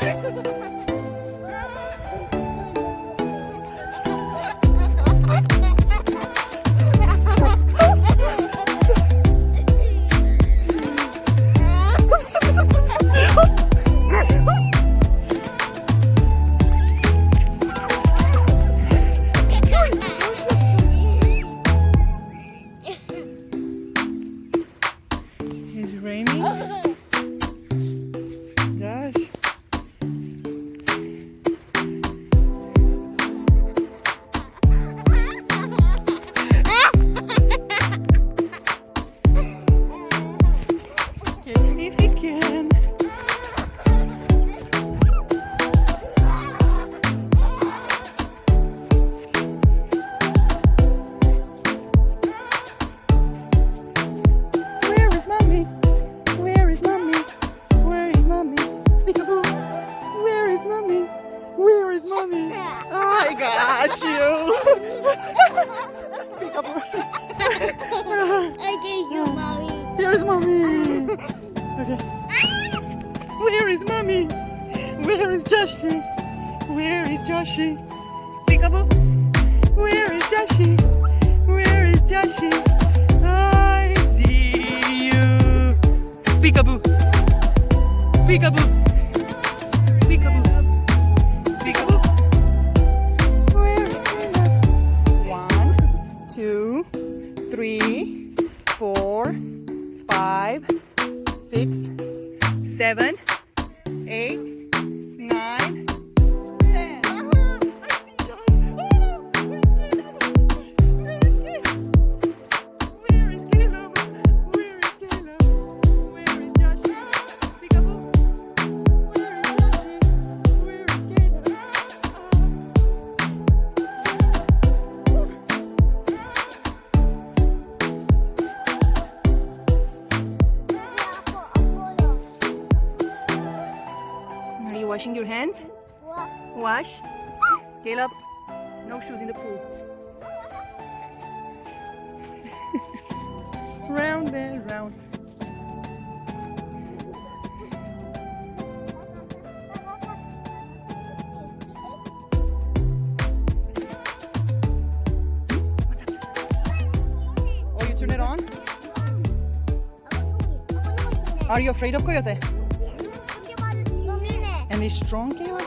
It's raining. Josh. Catch me if you can. Where is mommy? Where is mommy? Where is mommy? Peekaboo. Where is mommy? Where is mommy? I got you. Peekaboo. I gave you, mommy. Here is mommy. Okay. Where is mommy? Where is Joshie? Where is Joshie? Peekaboo. Where is Joshie? Where is Joshie? I see you. Peekaboo. Peekaboo. Peekaboo. Peekaboo. Where is Caleb? 1, 2, 3, 4, 5, 6, 7, 8, 9, 10. I see Josh. Where is Caleb? Where is Caleb? Where is Joshie? Peekaboo. Where is Joshie? Where is Caleb? Are you washing your hands? Wash. Caleb, no shoes in the pool. Round and round. What's up? Oh, you turn it on? Are you afraid of coyote? And he's strong, Caleb?